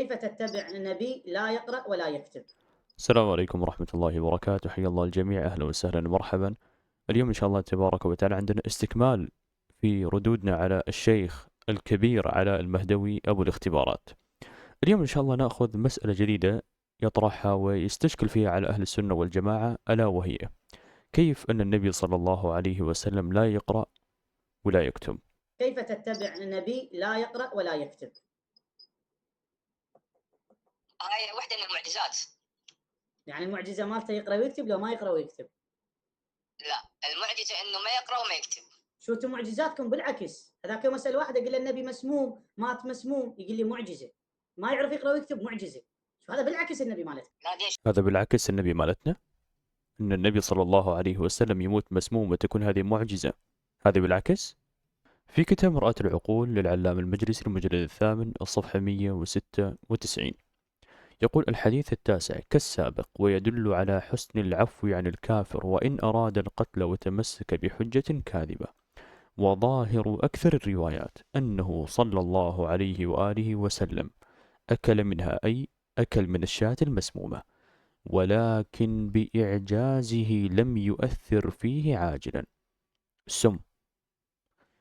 كيف تتبع النبي لا يقرأ ولا يكتب؟ السلام عليكم ورحمة الله وبركاته، حيا الله الجميع، أهلا وسهلا ومرحبا. اليوم إن شاء الله تبارك وتعالى عندنا استكمال في ردودنا على الشيخ الكبير على المهدوي أبو الاختبارات. اليوم إن شاء الله نأخذ مسألة جديدة يطرحها ويستشكل فيها على أهل السنة والجماعة، ألا وهي كيف أن النبي صلى الله عليه وسلم لا يقرأ ولا يكتب. كيف تتبع النبي لا يقرأ ولا يكتب؟ هاي واحدة من المعجزات. يعني المعجزة مالته يقرأ ويكتب لو ما يقرأ ويكتب؟ لا، المعجزة انه ما يقرأ وما يكتب. شو انتم معجزاتكم بالعكس؟ هذاك يوم اسال واحد اقول له النبي مسموم مات مسموم يقول لي معجزة، ما يعرف يقرأ ويكتب معجزة. شو هذا بالعكس النبي مالته؟ لا ليش؟ هذا بالعكس النبي مالتنا، أن النبي صلى الله عليه وسلم يموت مسموم وتكون هذه معجزة. هذه بالعكس. في كتاب مرآة العقول للعلامة المجلسي المجلد الثامن الصفحة 196 يقول: الحديث التاسع كالسابق، ويدل على حسن العفو عن الكافر وإن أراد القتل وتمسك بحجة كاذبة. وظاهر أكثر الروايات أنه صلى الله عليه وآله وسلم أكل منها، أي أكل من الشاة المسمومة، ولكن بإعجازه لم يؤثر فيه عاجلا سم.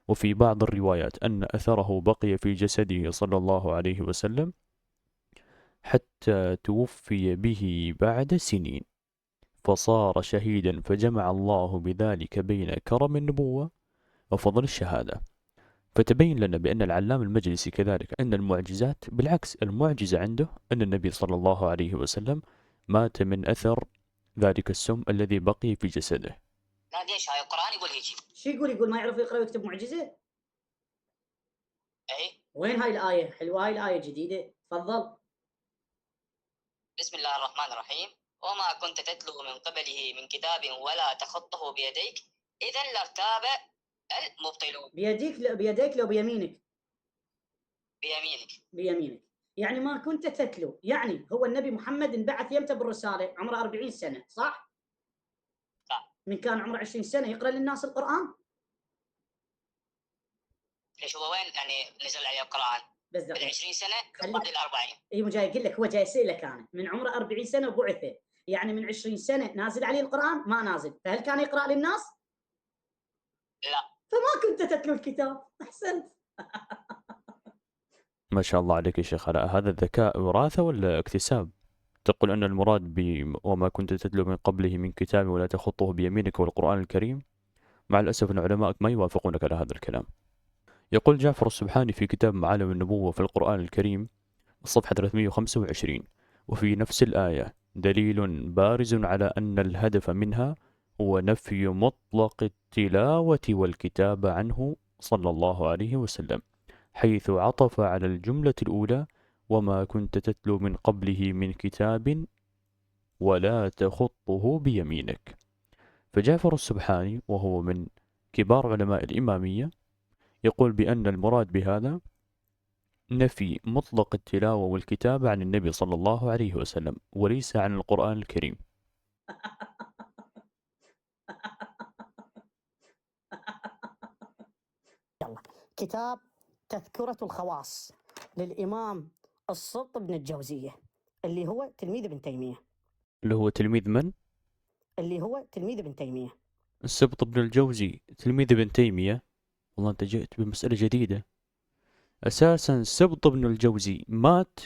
وفي بعض الروايات أن أثره بقي في جسده صلى الله عليه وسلم حتى توفي به بعد سنين، فصار شهيدا، فجمع الله بذلك بين كرم النبوة وفضل الشهادة. فتبين لنا بأن العلام المجلسي كذلك أن المعجزات بالعكس، المعجزة عنده أن النبي صلى الله عليه وسلم مات من أثر ذلك السم الذي بقي في جسده. لا ليش؟ هاي القرآن يقول هيجي. شو يقول ما يعرف يقرأ ويكتب معجزة؟ اي وين هاي الآية؟ حلوة هاي الآية جديدة، تفضل. بسم الله الرحمن الرحيم. وما كنت تتلو من قبله من كتاب ولا تخطه بيديك إذا لارتاب المبطلون. بيديك لو بيمينك؟ بيمينك. بيمينك. يعني ما كنت تتلو، يعني هو النبي محمد انبعث يمتى بالرسالة؟ عمره 40 سنة، صح؟ صح. من كان عمره 20 سنة يقرأ للناس القرآن؟ ليش هو وين يعني نزل عليه القرآن؟ بس بال دقيقة 20 سنة خليك. بعد ال 40. اي جاي اقول لك، هو جاي يسألك انا من عمره 40 سنة وبعثه، يعني من 20 سنة نازل عليه القرآن؟ ما نازل، فهل كان يقرأ للناس؟ لا. فما كنت تتلو الكتاب. أحسنت. ما شاء الله عليك يا شيخ علاء، هذا الذكاء وراثة ولا اكتساب؟ تقول أن المراد وما كنت تتلو من قبله من كتاب ولا تخطه بيمينك والقرآن الكريم. مع الأسف أن علماءك ما يوافقونك على هذا الكلام. يقول جعفر السبحاني في كتاب معالم النبوة في القرآن الكريم الصفحة 325: وفي نفس الآية دليل بارز على أن الهدف منها هو نفي مطلق التلاوة والكتابة عنه صلى الله عليه وسلم، حيث عطف على الجملة الأولى: وما كنت تتلو من قبله من كتاب ولا تخطه بيمينك. فجعفر السبحاني وهو من كبار علماء الإمامية يقول بأن المراد بهذا نفي مطلق التلاوة والكتابة عن النبي صلى الله عليه وسلم وليس عن القرآن الكريم. يلا كتاب تذكرة الخواص للإمام السبط بن الجوزية اللي هو تلميذ ابن تيمية. اللي هو تلميذ من؟ اللي هو تلميذ ابن تيمية. السبط بن الجوزي تلميذ ابن تيمية. والله أنت جئت بمسألة جديدة. أساسا السبط بن الجوزي مات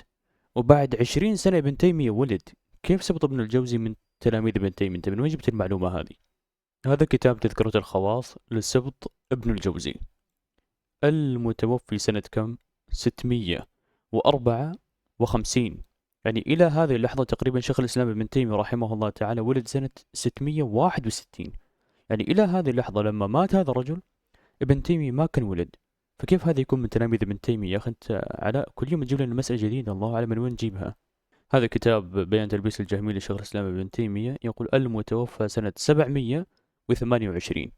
وبعد 20 سنة ابن تيمية ولد. كيف سبط بن الجوزي من تلاميذ ابن تيمية؟ أنت من وين جبت المعلومة هذه؟ هذا كتاب تذكرة الخواص للسبط ابن الجوزي المتوفي سنة كم؟ 654. يعني إلى هذه اللحظة تقريبا شيخ الإسلام ابن تيمية رحمه الله تعالى ولد سنة 661. يعني إلى هذه اللحظة لما مات هذا الرجل ابن تيمية ما كان ولد. فكيف هذا يكون من تلاميذ ابن تيمية؟ يا أخي أنت علاء كل يوم تجيب لنا مسألة جديدة، الله أعلم من وين تجيبها. هذا كتاب بيان تلبيس الجهمي لشيخ الإسلام ابن تيمية يقول المتوفى سنة 728.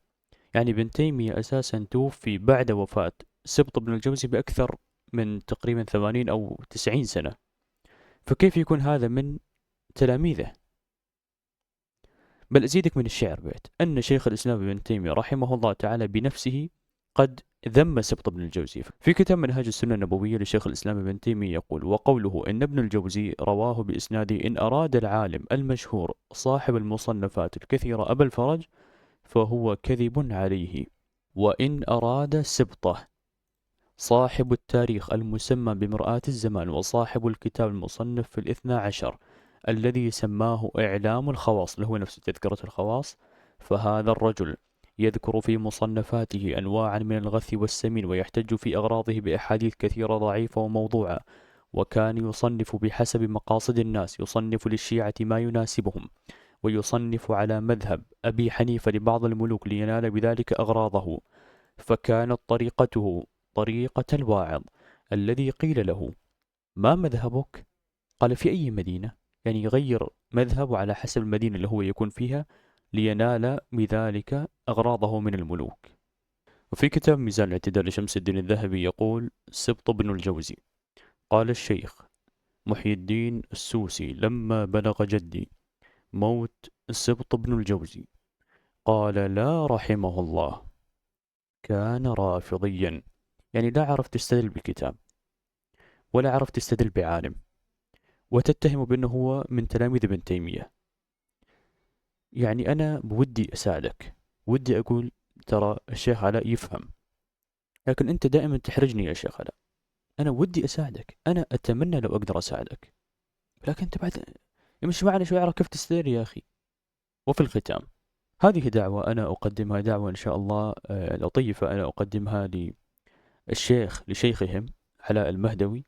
يعني ابن تيمية أساسا توفي بعد وفاة سبط بن الجوزي بأكثر من تقريبا 80 أو 90 سنة. فكيف يكون هذا من تلاميذه؟ بل أزيدك من الشعر بيت أن شيخ الإسلام ابن تيمية رحمه الله تعالى بنفسه قد ذم سبط ابن الجوزي. في كتاب منهاج السنة النبوية لشيخ الإسلام ابن تيمية يقول: وقوله إن ابن الجوزي رواه بإسناده إن أراد العالم المشهور صاحب المصنفات الكثيرة أبا الفرج فهو كذب عليه، وإن أراد سبطه صاحب التاريخ المسمى بمرآة الزمان وصاحب الكتاب المصنف في الاثنى عشر الذي سماه إعلام الخواص اللي هو نفس تذكرة الخواص، فهذا الرجل يذكر في مصنفاته أنواعا من الغث والسمين ويحتج في أغراضه بأحاديث كثيرة ضعيفة وموضوعة، وكان يصنف بحسب مقاصد الناس، يصنف للشيعة ما يناسبهم، ويصنف على مذهب أبي حنيفة لبعض الملوك لينال بذلك أغراضه، فكانت طريقته طريقة الواعظ الذي قيل له ما مذهبك؟ قال في أي مدينة؟ يعني يغير مذهبه على حسب المدينة اللي هو يكون فيها لينال بذلك أغراضه من الملوك. وفي كتاب ميزان الاعتدال لشمس الدين الذهبي يقول: سبط بن الجوزي قال الشيخ محي الدين السوسي لما بلغ جدي موت سبط بن الجوزي قال لا رحمه الله كان رافضيا، يعني لا عرف تستدل بكتاب ولا عرف تستدل بعالم وتتهم بأنه هو من تلاميذ ابن تيمية. يعني أنا بودي أساعدك، ودي أقول ترى الشيخ علاء يفهم، لكن أنت دائما تحرجني يا شيخ علاء. أنا ودي أساعدك، أنا أتمنى لو أقدر أساعدك، لكن أنت بعد مش معنى شوي أعرف كيف تستدل يا أخي. وفي الختام هذه دعوة أنا أقدمها، دعوة إن شاء الله لطيفة أنا أقدمها للشيخ لشيخهم علاء المهدوي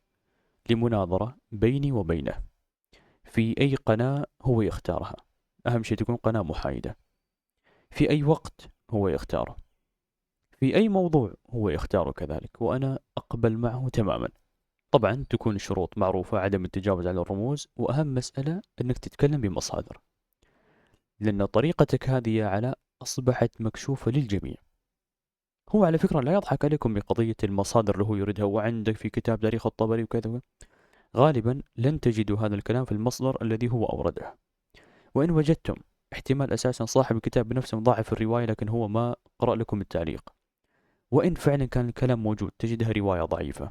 لمناظرة بيني وبينه في أي قناة هو يختارها، أهم شيء تكون قناة محايدة، في أي وقت هو يختاره، في أي موضوع هو يختاره كذلك، وأنا أقبل معه تماما. طبعا تكون الشروط معروفة، عدم التجاوز على الرموز، وأهم مسألة أنك تتكلم بمصادر، لأن طريقتك هذه يا علاء أصبحت مكشوفة للجميع. هو على فكرة لا يضحك عليكم بقضية المصادر اللي هو يريدها، وعندك في كتاب تاريخ الطبري وكذا، غالبا لن تجدوا هذا الكلام في المصدر الذي هو أورده، وإن وجدتم احتمال أساسا صاحب الكتاب بنفسه مضاعف الرواية لكن هو ما قرأ لكم التعليق، وإن فعلا كان الكلام موجود تجدها رواية ضعيفة.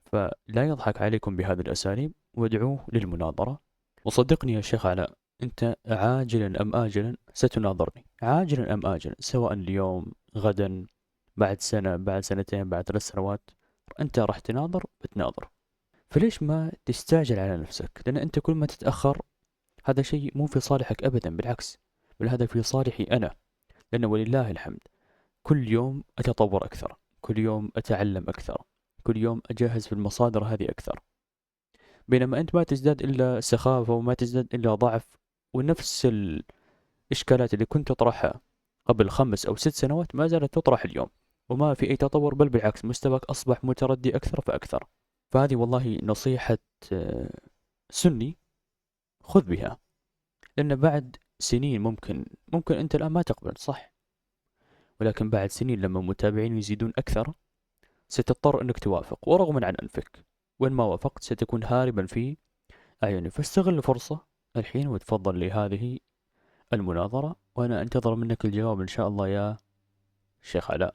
فلا يضحك عليكم بهذه الأساليب، وادعوه للمناظرة. وصدقني يا شيخ علاء، أنت عاجلا أم آجلا ستناظرني، عاجلا أم آجلا، سواء اليوم غدا بعد سنة بعد سنتين بعد 3 سنوات، أنت راح تناظر بتناظر. فليش ما تستعجل على نفسك؟ لأن أنت كل ما تتأخر هذا شيء مو في صالحك أبدا، بالعكس بل هذا في صالحي أنا، لأن ولله الحمد كل يوم أتطور أكثر، كل يوم أتعلم أكثر، كل يوم أجهز في المصادر هذه أكثر، بينما أنت ما تزداد إلا سخافة وما تزداد إلا ضعف، ونفس الإشكالات اللي كنت تطرحها قبل 5 أو 6 سنوات ما زالت تطرح اليوم، وما في أي تطور، بل بالعكس مستواك أصبح متردي أكثر فأكثر. فهذه والله نصيحة سني خذ بها، لأن بعد سنين ممكن أنت الآن ما تقبل صح، ولكن بعد سنين لما المتابعين يزيدون أكثر ستضطر أنك توافق، ورغما عن أنفك، وإن ما وافقت ستكون هاربا في أعيني. فاستغل الفرصة الحين وتفضل لهذه المناظرة، وأنا أنتظر منك الجواب إن شاء الله يا شيخ علاء.